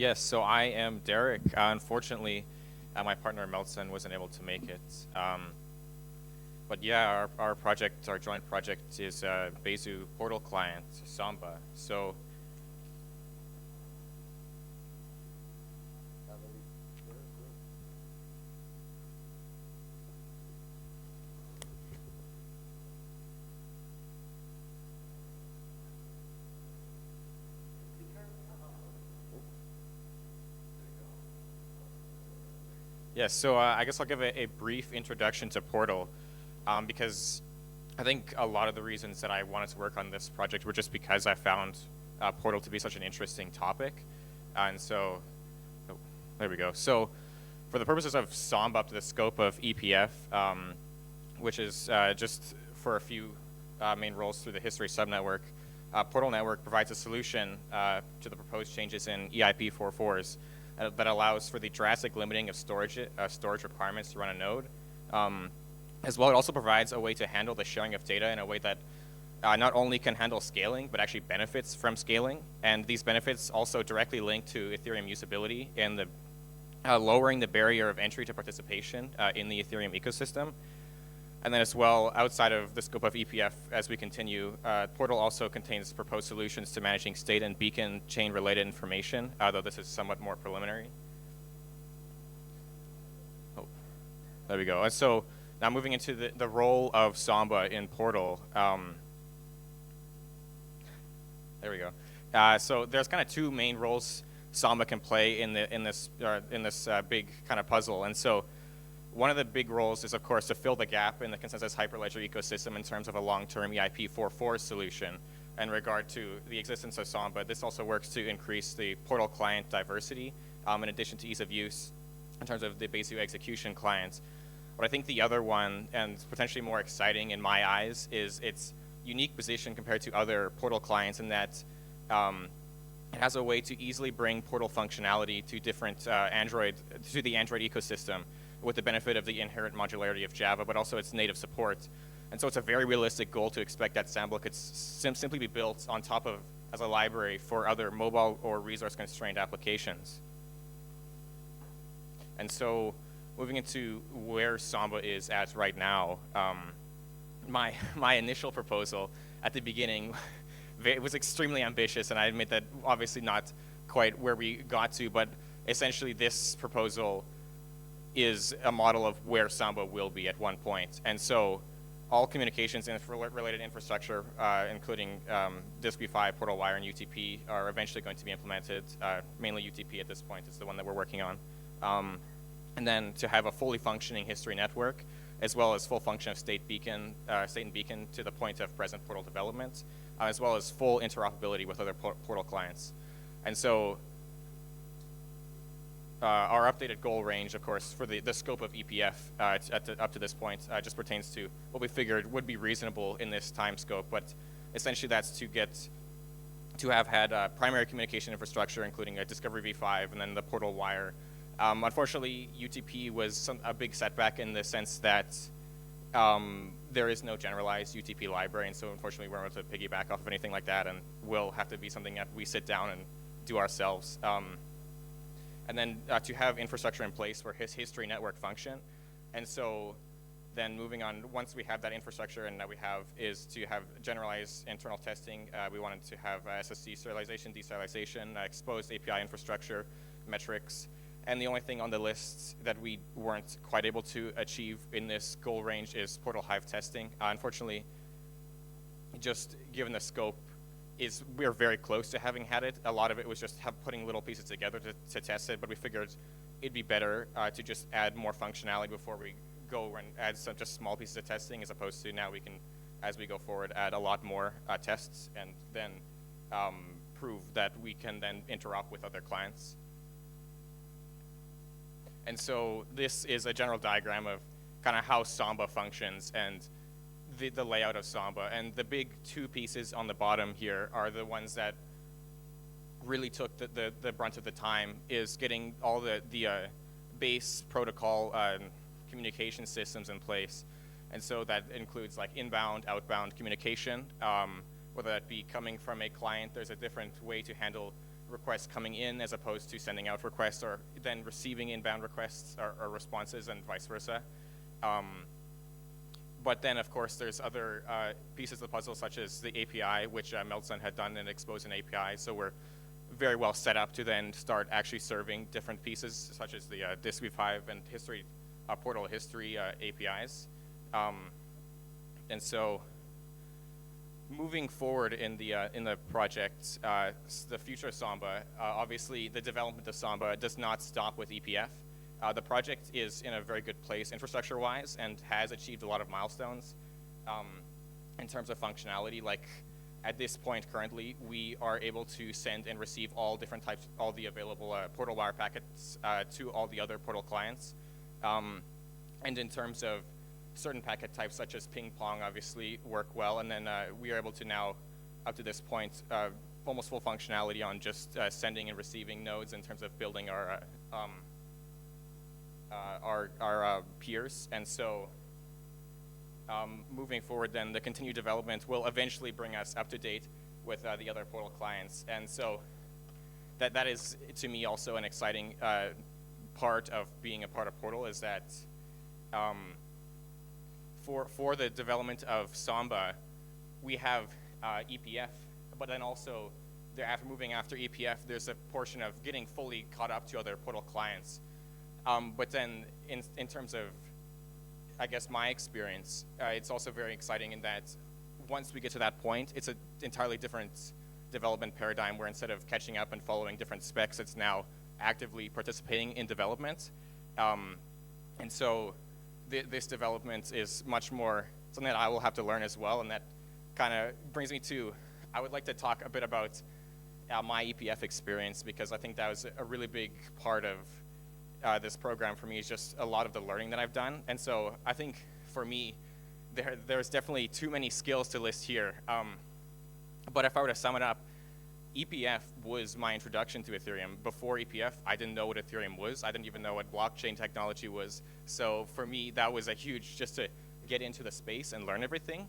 Yes, so I am Derek. Unfortunately, my partner Melson wasn't able to make it. But yeah, our project, our joint project is Besu portal client, Samba. So yes, so I guess I'll give a brief introduction to Portal, because I think a lot of the reasons that I wanted to work on this project were just because I found Portal to be such an interesting topic. And so, oh, there we go. So for the purposes of Samba up to the scope of EPF, which is just for a few main roles through the history subnetwork, Portal Network provides a solution to the proposed changes in EIP 4.4s that allows for the drastic limiting of storage requirements to run a node. As well, it also provides a way to handle the sharing of data in a way that not only can handle scaling, but actually benefits from scaling. And these benefits also directly link to Ethereum usability and the lowering the barrier of entry to participation in the Ethereum ecosystem. And then as well, outside of the scope of EPF, as we continue, Portal also contains proposed solutions to managing state and beacon chain related information, though this is somewhat more preliminary. Oh, there we go. And so now moving into the role of Samba in Portal. There we go. So there's kind of two main roles Samba can play in this big kind of puzzle. And so one of the big roles is, of course, to fill the gap in the consensus Hyperledger ecosystem in terms of a long-term EIP 4.4 solution. In regard to the existence of Samba, this also works to increase the Portal client diversity, in addition to ease of use in terms of the Besu execution clients. But I think the other one, and potentially more exciting in my eyes, is its unique position compared to other Portal clients in that it has a way to easily bring Portal functionality to different the Android ecosystem, with the benefit of the inherent modularity of Java, but also its native support. And so it's a very realistic goal to expect that Samba could simply be built on top of as a library for other mobile or resource-constrained applications. And so moving into where Samba is at right now, my initial proposal at the beginning it was extremely ambitious, and I admit that obviously not quite where we got to, but essentially this proposal is a model of where Samba will be at one point. And so all communications and related infrastructure, including DiskV5, Portal Wire, and UTP, are eventually going to be implemented. Mainly UTP at this point is the one that we're working on. And then to have a fully functioning history network, as well as full function of state and beacon to the point of present Portal development, as well as full interoperability with other Portal clients. And so our updated goal range, of course, for the scope of EPF up to this point just pertains to what we figured would be reasonable in this time scope. But essentially that's to have had primary communication infrastructure, including a Discovery v5 and then the Portal Wire. Unfortunately, UTP was a big setback in the sense that there is no generalized UTP library, and so unfortunately we weren't able to piggyback off of anything like that, and will have to be something that we sit down and do ourselves. And then to have infrastructure in place for his history network function. And so then moving on, once we have that infrastructure and that we have is to have generalized internal testing. We wanted to have SSD serialization, deserialization, exposed API infrastructure, metrics. And the only thing on the list that we weren't quite able to achieve in this goal range is Portal Hive testing. Unfortunately, just given the scope, we're very close to having had it. A lot of it was just putting little pieces together to test it, but we figured it'd be better to just add more functionality before we go and add some just small pieces of testing, as opposed to now we can, as we go forward, add a lot more tests and then prove that we can then interop with other clients. And so this is a general diagram of kind of how Samba functions and the layout of Samba. And the big two pieces on the bottom here are the ones that really took the brunt of the time, is getting all the base protocol communication systems in place. And so that includes like inbound, outbound communication, whether that be coming from a client. There's a different way to handle requests coming in as opposed to sending out requests, or then receiving inbound requests or responses, and vice versa. But then, of course, there's other pieces of the puzzle, such as the API, which Meltsun had done and exposed an API. So we're very well set up to then start actually serving different pieces, such as the Disk V5 and history, portal history APIs. And so, moving forward in the project, the future of Samba, obviously the development of Samba does not stop with EPF. The project is in a very good place infrastructure-wise and has achieved a lot of milestones in terms of functionality. Like at this point currently, we are able to send and receive all different types, all the available portal wire packets to all the other portal clients. And in terms of certain packet types, such as ping pong, obviously work well. And then we are able to now, up to this point, almost full functionality on just sending and receiving nodes in terms of building our peers. And so moving forward, then the continued development will eventually bring us up to date with the other portal clients. And so that is, to me, also an exciting part of being a part of Portal, is that for the development of Samba, we have EPF, but then also after moving after EPF, there's a portion of getting fully caught up to other Portal clients. But then in terms of, I guess, my experience, it's also very exciting in that once we get to that point, it's an entirely different development paradigm, where instead of catching up and following different specs, it's now actively participating in development. And so this development is much more something that I will have to learn as well, and that kind of brings me to, I would like to talk a bit about my EPF experience, because I think that was a really big part of this program for me, is just a lot of the learning that I've done. And so I think for me, there's definitely too many skills to list here. But if I were to sum it up, EPF was my introduction to Ethereum. Before EPF, I didn't know what Ethereum was. I didn't even know what blockchain technology was. So for me, that was a huge, just to get into the space and learn everything.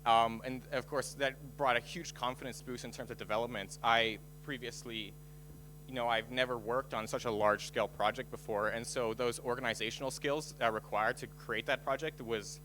And of course, that brought a huge confidence boost in terms of development. I previously, I've never worked on such a large scale project before. And so those organizational skills that are required to create that project was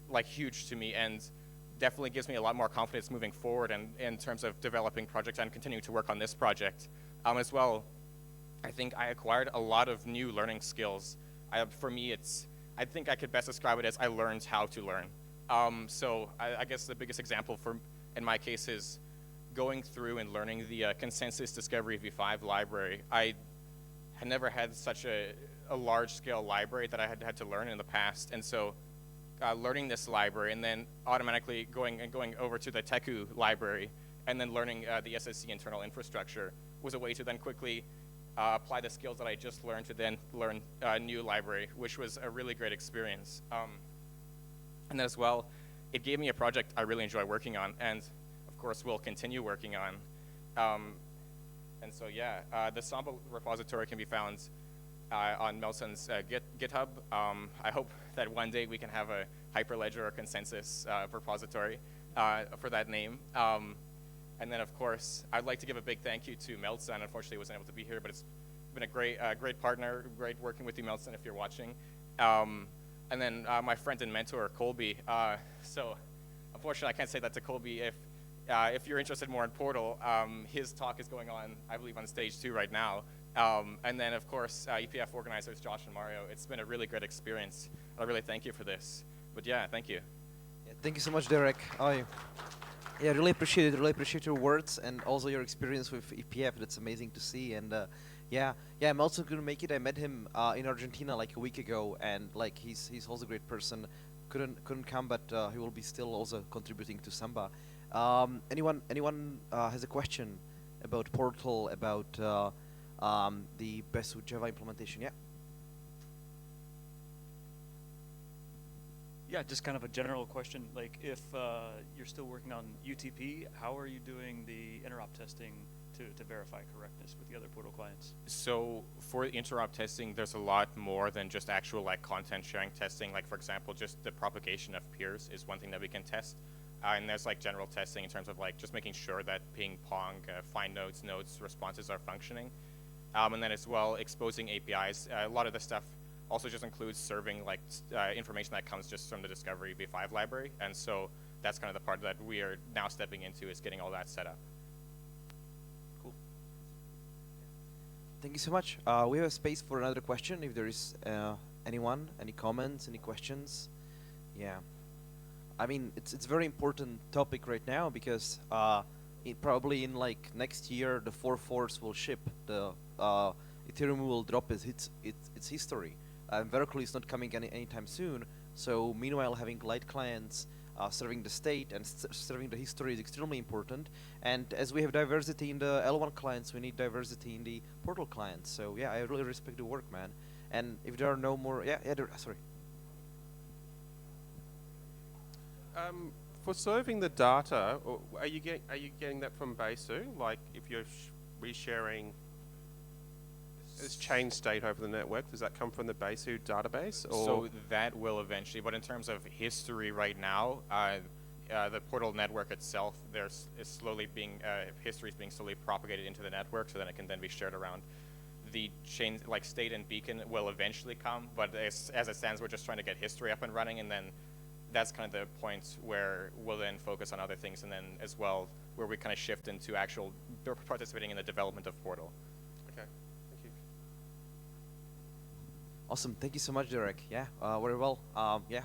like huge to me, and definitely gives me a lot more confidence moving forward, and in terms of developing projects and continuing to work on this project. As well, I think I acquired a lot of new learning skills. For me, I think I could best describe it as I learned how to learn. So I guess the biggest example in my case is going through and learning the consensus discovery v5 library. I had never had such a large scale library that I had to learn in the past. And so learning this library, and then automatically going over to the Teku library, and then learning the SSC internal infrastructure, was a way to then quickly apply the skills that I just learned to then learn a new library, which was a really great experience. And as well, it gave me a project I really enjoy working on, and of course will continue working on. And so yeah, the Samba repository can be found on Meltsun's GitHub. I hope that one day we can have a Hyperledger or consensus repository for that name. And then, of course, I'd like to give a big thank you to Meltsun. Unfortunately, he wasn't able to be here, but it's been a great partner, great working with you, Meltsun, if you're watching. And then my friend and mentor, Colby. So unfortunately, I can't say that to Colby. If you're interested more in Portal, his talk is going on, I believe, on stage 2 right now. And then, of course, EPF organizers Josh and Mario. It's been a really great experience. I really thank you for this. But yeah, thank you. Yeah, thank you so much, Derek. Yeah, really appreciate it. Really appreciate your words and also your experience with EPF. That's amazing to see. And yeah, I'm also going to make it. I met him in Argentina like a week ago, and like he's also a great person. Couldn't come, but he will be still also contributing to Samba. Anyone has a question about Portal, about the Besu Java implementation? Yeah. Yeah, just kind of a general question. Like, if you're still working on UTP, how are you doing the interop testing to verify correctness with the other Portal clients? So for interop testing, there's a lot more than just actual like content sharing testing. Like, for example, just the propagation of peers is one thing that we can test. And there's like general testing in terms of like just making sure that ping, pong, find nodes, responses are functioning. And then as well, exposing APIs. A lot of the stuff also just includes serving like information that comes just from the Discovery v5 library. And so that's kind of the part that we are now stepping into, is getting all that set up. Cool. Thank you so much. We have a space for another question if there is anyone, any comments, any questions. Yeah. I mean, it's very important topic right now because probably in like next year the 4.4s will ship. The Ethereum will drop its history. Veracruz is not coming anytime soon. So meanwhile, having light clients serving the state and serving the history is extremely important. And as we have diversity in the L1 clients, we need diversity in the portal clients. So yeah, I really respect the work, man. And if there are no more, sorry. For serving the data, are you getting that from Besu? Like if you're resharing this chain state over the network, does that come from the Besu database? Or? So that will eventually, but in terms of history right now, the portal network itself, history is being slowly propagated into the network, so then it can then be shared around. The chain, like state and beacon, will eventually come, but as it stands, we're just trying to get history up and running, and then that's kind of the point where we'll then focus on other things, and then as well where we kind of shift into actual participating in the development of portal. Okay, thank you. Awesome, thank you so much, Derek. Yeah, very well. Yeah.